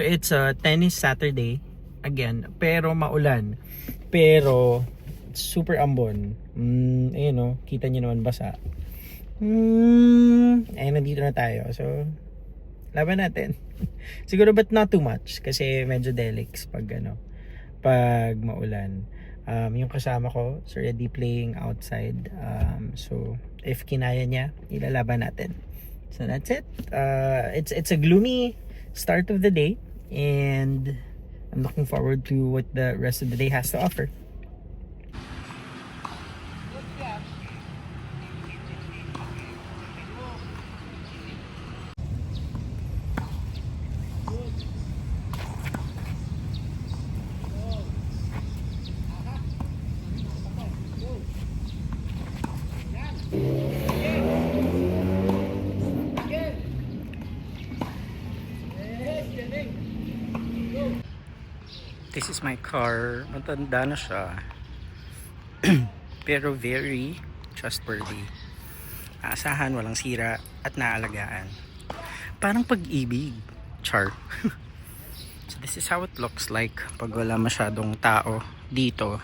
it's a tennis Saturday again, pero maulan. Pero super ambon. Ayun o, kita nyo naman basa. Ayun, nandito na tayo. So, laban natin. Siguro but not too much kasi medyo delix pag pag maulan. Yung kasama ko is already playing outside. So, if kinaya niya, ilalaban natin. So that's it. It's a gloomy start of the day, and I'm looking forward to what the rest of the day has to offer. This is my car. Matanda na siya. Pero very trustworthy. Aasahan, walang sira at naalagaan. Parang pag-ibig. Char. So this is how it looks like pag wala masyadong tao dito.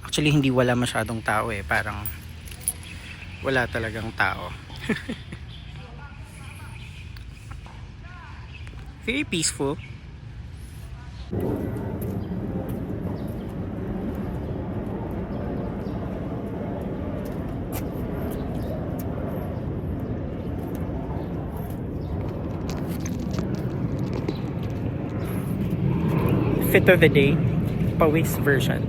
Actually, hindi wala masyadong tao eh. Parang wala talagang tao. Very peaceful. Fit of the day, pawis version.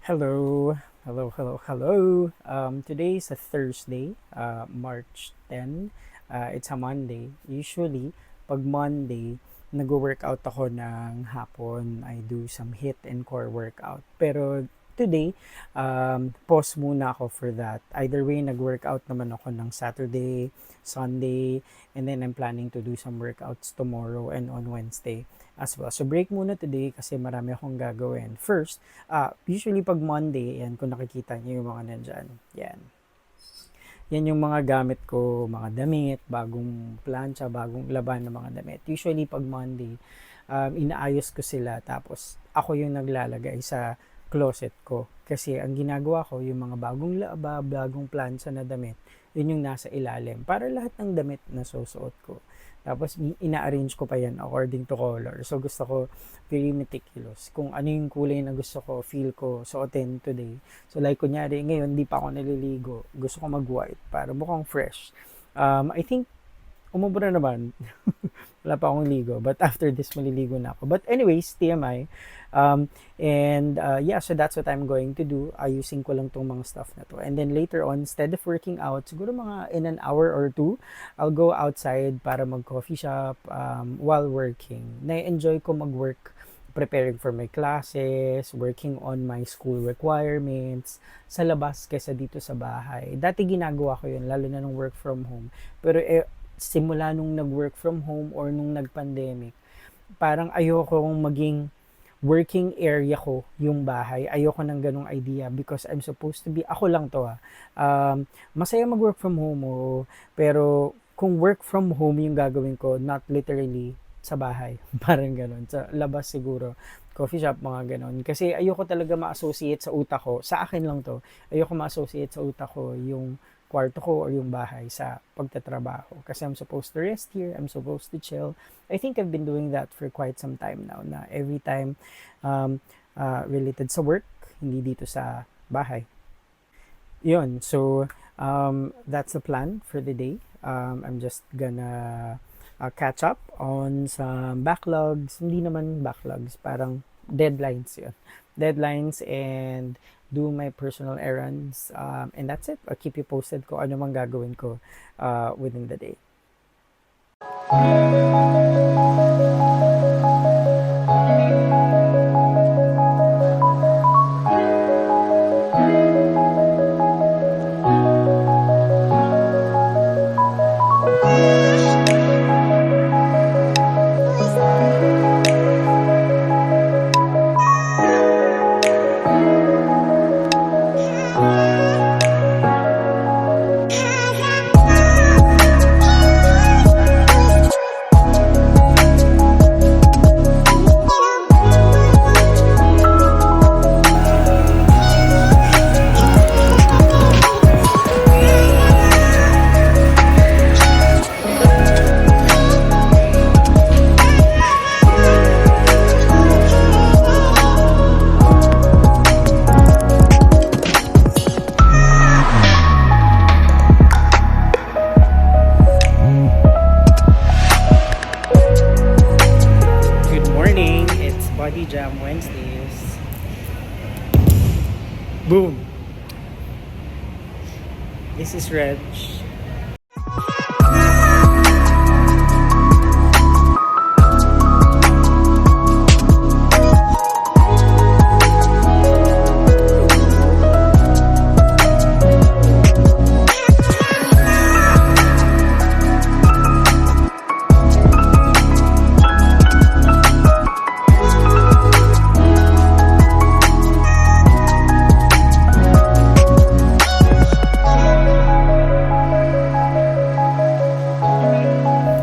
Hello. Today is a Thursday, March 10. It's a Monday. Usually, pag Monday, nag-workout ako ng hapon. I do some HIIT and core workout. Pero today, pause muna ako for that. Either way, nag-workout naman ako ng Saturday, Sunday, and then I'm planning to do some workouts tomorrow and on Wednesday as well. So break muna today kasi marami akong gagawin. First, usually pag Monday, yan, kung nakikita niyo yung mga nandyan, yan yung mga gamit ko, mga damit, bagong plancha, bagong laban ng mga damit. Usually pag Monday, inaayos ko sila tapos ako yung naglalagay sa closet ko. Kasi ang ginagawa ko, yung mga bagong laba, bagong plancha na damit, yun yung nasa ilalim. Para lahat ng damit na susuot ko. Tapos, ina-arrange ko pa yan according to color. So, gusto ko very meticulous. Kung ano yung kulay na gusto ko, feel ko, suotin today. So, like, kunyari, ngayon, di pa ako naliligo. Gusto ko mag-white para mukhang fresh. I think, umubra naman. Wala pa akong ligo. But after this, maliligo na ako. But anyways, TMI. So that's what I'm going to do. Ayusin ko lang tong mga stuff na to. And then later on, instead of working out, siguro mga in an hour or two, I'll go outside para mag-coffee shop while working. Na-enjoy ko mag-work preparing for my classes, working on my school requirements, sa labas kaysa dito sa bahay. Dati ginagawa ko yun, lalo na nung work from home. Pero simula nung nag-work from home or nung nag-pandemic, parang ayokong maging working area ko yung bahay. Ayoko ng ganong idea because I'm supposed to be, ako lang to masaya mag-work from home pero kung work from home yung gagawin ko, not literally sa bahay. Parang ganon. Sa labas siguro. Coffee shop, mga ganon. Kasi ayoko talaga ma-associate sa utak ko. Sa akin lang to. Ayoko ma-associate sa utak ko yung kwarto ko or yung bahay sa pagtatrabaho. Kasi I'm supposed to rest here, I'm supposed to chill. I think I've been doing that for quite some time now, na every time related sa work, hindi dito sa bahay. Yun, so that's the plan for the day. I'm just gonna catch up on some backlogs. Hindi naman backlogs, parang deadlines yun. Deadlines and do my personal errands, and that's it. I'll keep you posted kung ano mang gagawin ko within the day. Boom! This is Reg.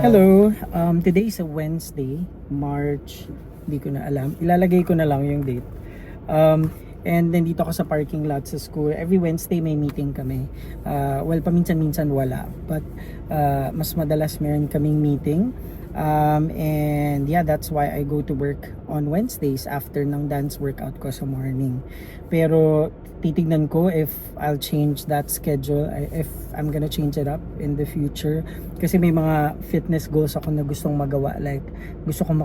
Hello, today is a Wednesday, March, hindi ko na alam. Ilalagay ko na lang yung date. And nandito ako sa parking lot sa school. Every Wednesday may meeting kami. Well, paminsan-minsan wala. But mas madalas meron kaming meeting. And yeah, that's why I go to work on Wednesdays after ng dance workout ko sa morning. Pero titignan ko if I'll change that schedule, if I'm gonna change it up in the future, kasi may mga fitness goals ako na gustong magawa, like gusto ko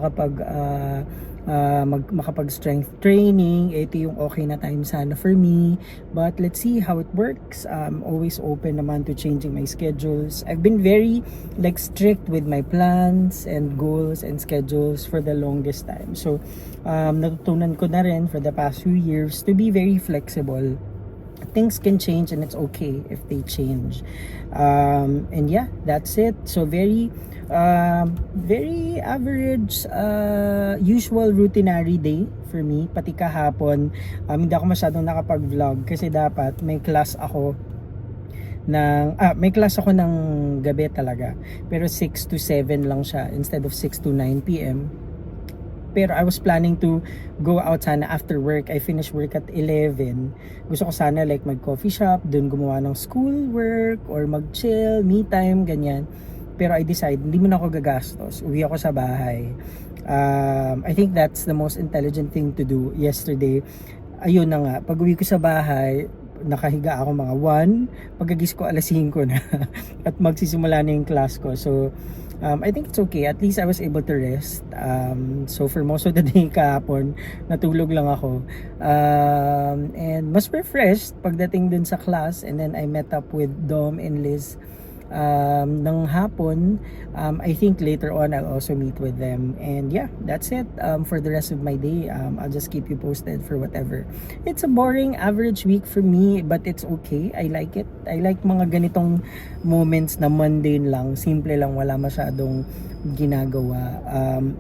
makapag strength training. Ito yung okay na time sana for me, but let's see how it works. I'm always open naman to changing my schedules. I've been very like strict with my plans and goals and schedules for the longest time, so natutunan ko na rin for the past few years to be very flexible. Things can change and it's okay if they change. And yeah, that's it. So very average, usual routinary day for me. Pati kahapon, hindi ako masyadong nakapag-vlog kasi dapat may class ako ng gabi talaga. Pero 6 to 7 lang siya instead of 6 to 9 p.m. Pero I was planning to go out sana after work. I finished work at 11. Gusto ko sana like mag-coffee shop, dun gumawa ng school work or mag-chill, me time, ganyan. Pero I decide, hindi mo na ako gagastos. Uwi ako sa bahay. I think that's the most intelligent thing to do yesterday. Ayun na nga, pag uwi ko sa bahay, nakahiga ako mga 1. Pagkagis ko alas 5 na. At magsisimula na yung class ko. So, I think it's okay. At least I was able to rest. So for most of the day kahapon, natulog lang ako. And mas refreshed pagdating dun sa class. And then I met up with Dom and Liz ng hapon. I think later on I'll also meet with them. And yeah, that's it for the rest of my day. I'll just keep you posted for whatever. It's a boring average week for me, but it's okay. I like it. I like mga ganitong moments na mundane lang, simple lang, wala masyadong ginagawa.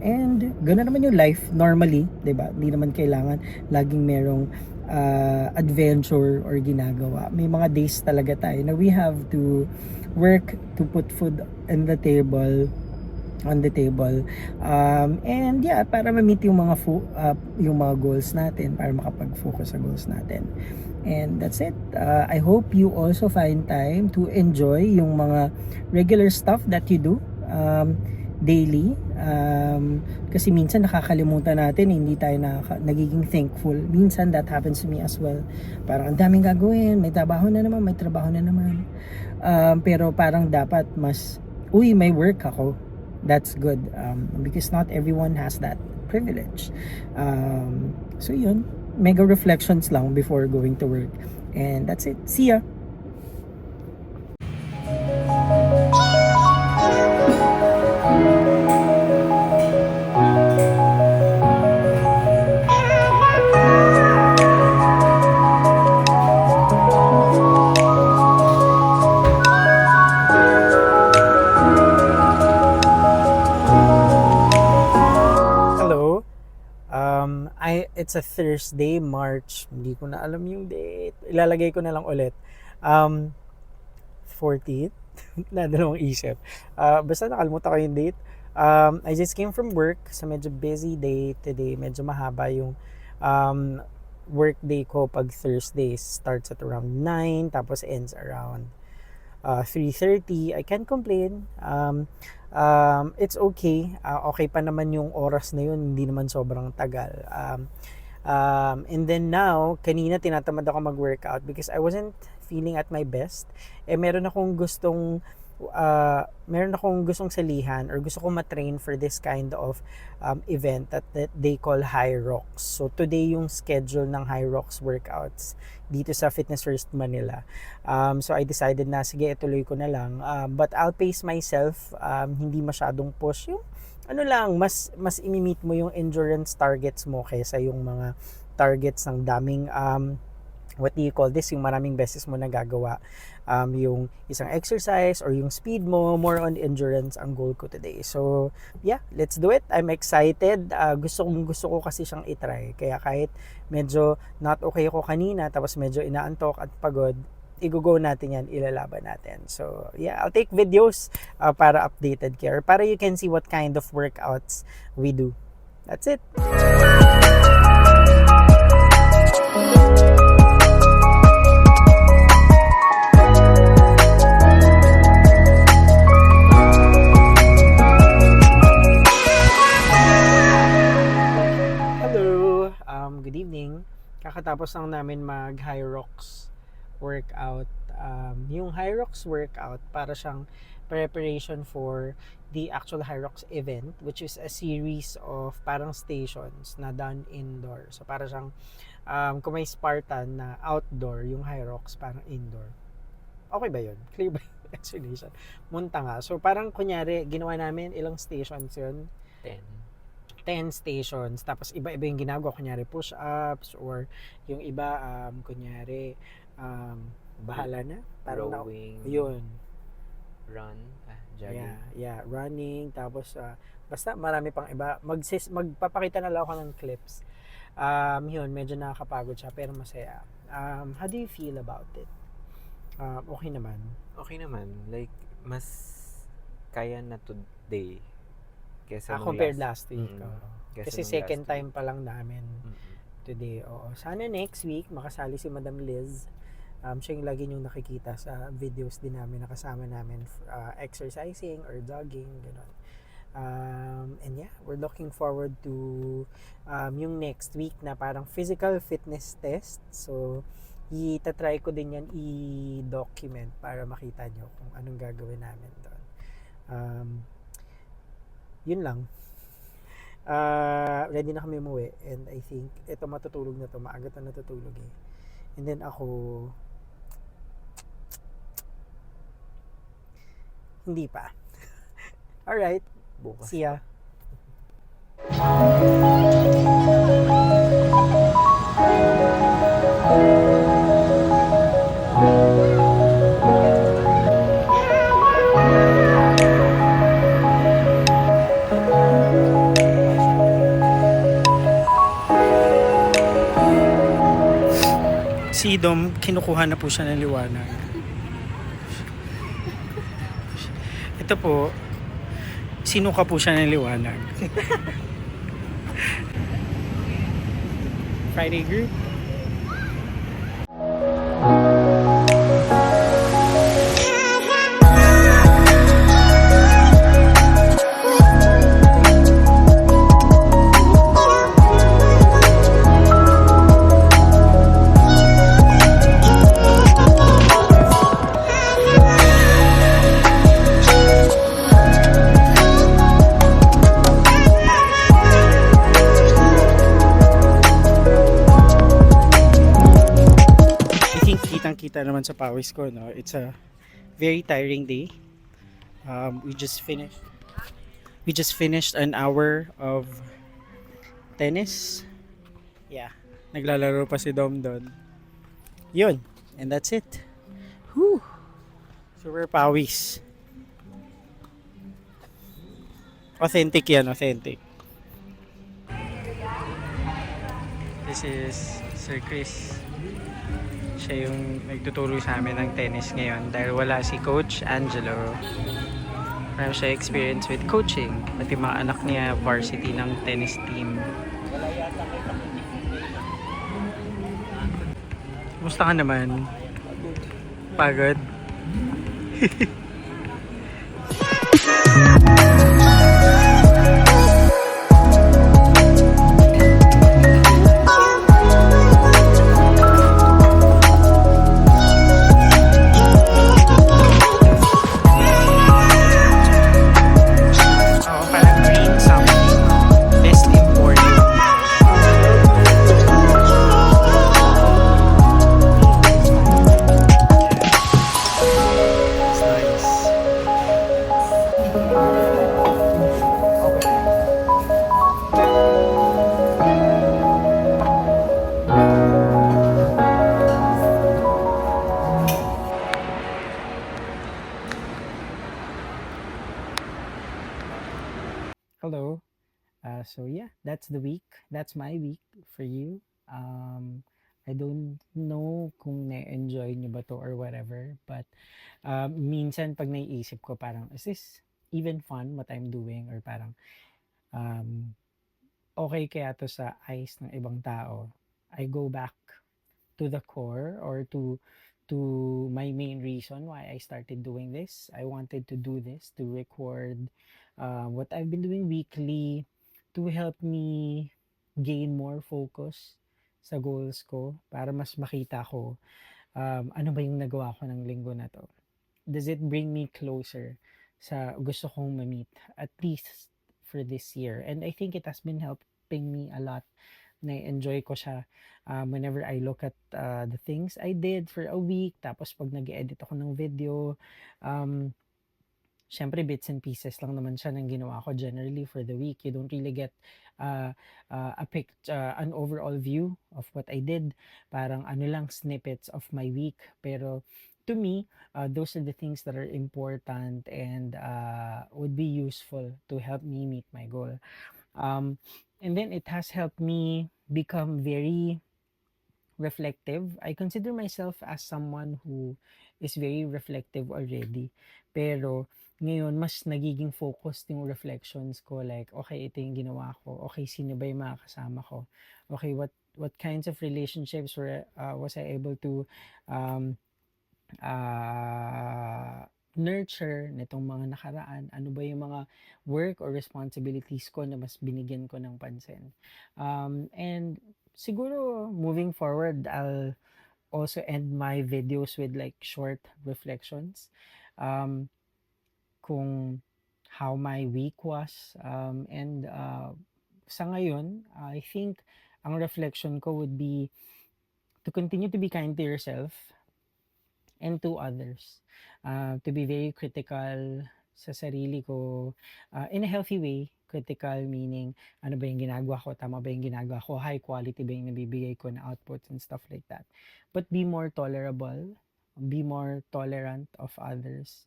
And gano'n naman yung life normally, 'di ba? Hindi naman kailangan laging merong adventure or ginagawa. May mga days talaga tayo na we have to work to put food on the table, and yeah, para ma-meet yung mga goals natin, para makapag-focus sa goals natin. And that's it. I hope you also find time to enjoy yung mga regular stuff that you do daily. Kasi minsan nakakalimutan natin, hindi tayo nagiging thankful. Minsan that happens to me as well. Parang ang daming gagawin, may trabaho na naman. Pero parang dapat may work ako. That's good. Because not everyone has that privilege. So yun, mega reflections lang before going to work. And that's it. See ya! It's a Thursday, March. Hindi ko na alam yung date. Ilalagay ko na lang ulit. 14th. Nadalawang isip. Basta nakalimutan ko yung date. I just came from work. So medyo busy day today. Medyo mahaba yung work day ko pag Thursday. Starts at around 9. Tapos ends around 3:30. I can't complain. It's okay. Okay pa naman yung oras na yun. Hindi naman sobrang tagal. And then now, kanina tinatamad ako mag-workout because I wasn't feeling at my best. Meron akong gustong meron akong gustong salihan or gusto kong matrain for this kind of event that they call High Rocks. So today yung schedule ng High Rocks workouts dito sa Fitness First Manila. So I decided na sige ituloy ko na lang. But I'll pace myself, hindi masyadong push yung ano lang, mas imi-meet mo yung endurance targets mo kaysa yung mga targets ng daming what do you call this, yung maraming beses mo nagagawa yung isang exercise or yung speed mo. More on endurance ang goal ko today. So yeah, let's do it. I'm excited. Gusto ko kasi siyang itry, kaya kahit medyo not okay ako kanina tapos medyo inaantok at pagod, i-go natin yan, ilalaban natin. So yeah, I'll take videos para updated care, para you can see what kind of workouts we do. That's it. Hello, good evening. Kakatapos lang namin mag High Rocks workout. Yung High Rocks workout para siyang preparation for the actual High Rocks event, which is a series of parang stations na done indoor. So para siyang kung may Spartan na outdoor, yung High Rocks parang indoor. Okay ba yun? Clear ba yung explanation? Munta nga. So parang kunyari ginawa namin ilang stations yun? 10 stations. Tapos iba-iba yung ginagawa. Kunyari push-ups or yung iba kunyari bahala na. Parang Rowing. Yun. Run. Jogging. Yeah. Running. Tapos basta marami pang iba. Magpapakita na lang ako ng clips. Yun. Medyo nakakapagod siya pero masaya. How do you feel about it? Okay naman. Okay naman. Like, mas kaya na today kesa nung Compared last week. Kesa Kasi nung second last time pa lang namin week. today. Oo. Sana next week makasali si Madam Liz. Siya yung lagi niyong nakikita sa videos din namin, nakasama namin exercising or jogging, gano'n. And yeah, we're looking forward to yung next week na parang physical fitness test. So, itatry ko din yan i-document para makita nyo kung anong gagawin namin doon. Yun lang. Ready na kami umuwi and I think ito matutulog na to, maaga na natutulog eh. And then ako hindi pa. Alright, Bukas. see ya. Si Dom, kinukuha na po siya ng liwanag. Ito po, sinuka po siya ng liwanag. Friday group. Kita naman sa pawis ko, no? It's a very tiring day. We just finished an hour of tennis. Yeah, naglalaro pa si Dom doon. Yun, and that's it. Whew. Super pawis. Authentic yan, authentic. This is Sir Chris. Siya yung nagtuturo sa amin ng tennis ngayon dahil wala si Coach Angelo. Marami siya experience with coaching. Pati mga anak niya varsity ng tennis team. Kumusta ka naman? Pagod? So yeah, that's the week. That's my week for you. I don't know kung na-enjoy nyo ba to or whatever, but minsan pag naiisip ko parang, is this even fun what I'm doing? Or parang, um, okay kaya to sa eyes ng ibang tao? I go back to the core or to my main reason why I started doing this. I wanted to do this to record what I've been doing weekly to help me gain more focus sa goals ko para mas makita ko ano ba yung nagawa ko ng linggo na to. Does it bring me closer sa gusto kong ma-meet at least for this year? And I think it has been helping me a lot. Na-enjoy ko siya whenever I look at the things I did for a week. Tapos pag nag-edit ako ng video, um, syempre bits and pieces lang naman siya ng ginawa ko generally for the week. You don't really get an overall view of what I did. Parang ano lang snippets of my week. Pero to me, those are the things that are important and would be useful to help me meet my goal. And then it has helped me become very reflective. I consider myself as someone who is very reflective already. Pero ngayon, mas nagiging focused yung reflections ko. Like, okay, ito yung ginawa ko. Okay, sino ba yung mga kasama ko? Okay, what kinds of relationships was I able to um, nurture nitong mga nakaraan? Ano ba yung mga work or responsibilities ko na mas binigyan ko ng pansin? And siguro moving forward, I'll also end my videos with like short reflections. Um, kung how my week was. And sa ngayon, I think ang reflection ko would be to continue to be kind to yourself and to others. To be very critical sa sarili ko in a healthy way. Critical meaning, ano ba yung ginagawa ko? Tama ba yung ginagawa ko? High quality ba yung nabibigay ko na outputs and stuff like that. But be more tolerable. Be more tolerant of others.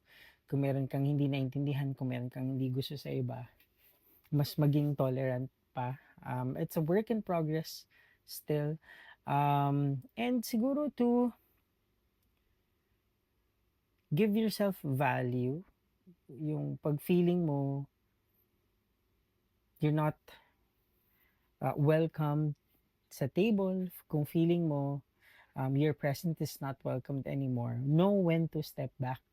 Kung meron kang hindi naintindihan, kung meron kang hindi gusto sa iba, mas maging tolerant pa. It's a work in progress still. And siguro to give yourself value, yung pag feeling mo you're not welcome sa table, kung feeling mo your presence is not welcomed anymore, know when to step back.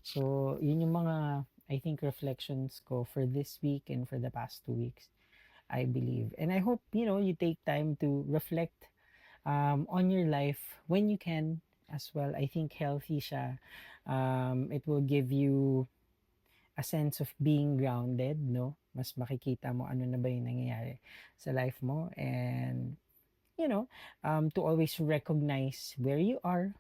So, yun yung mga, I think, reflections ko for this week and for the past 2 weeks, I believe. And I hope, you take time to reflect on your life when you can as well. I think healthy siya. It will give you a sense of being grounded, no? Mas makikita mo ano na ba yung nangyayari sa life mo. And, to always recognize where you are,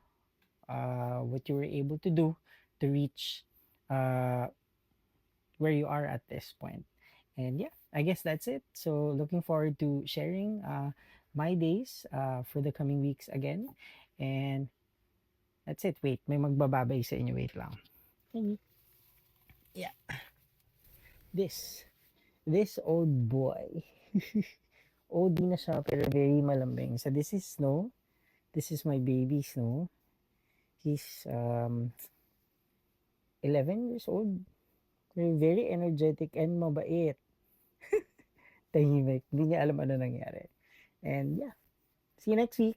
what you were able to do to reach where you are at this point. And yeah, I guess that's it. So looking forward to sharing my days for the coming weeks again. And that's it. Wait, may magbababay sa inyo. Wait lang. Yeah. This old boy. Old na siya pero very malambing. So this is Snow. This is my baby Snow. He's 11 years old. Very energetic and mabait. Tahimik. Hindi niya alam ano nangyari. And yeah. See you next week.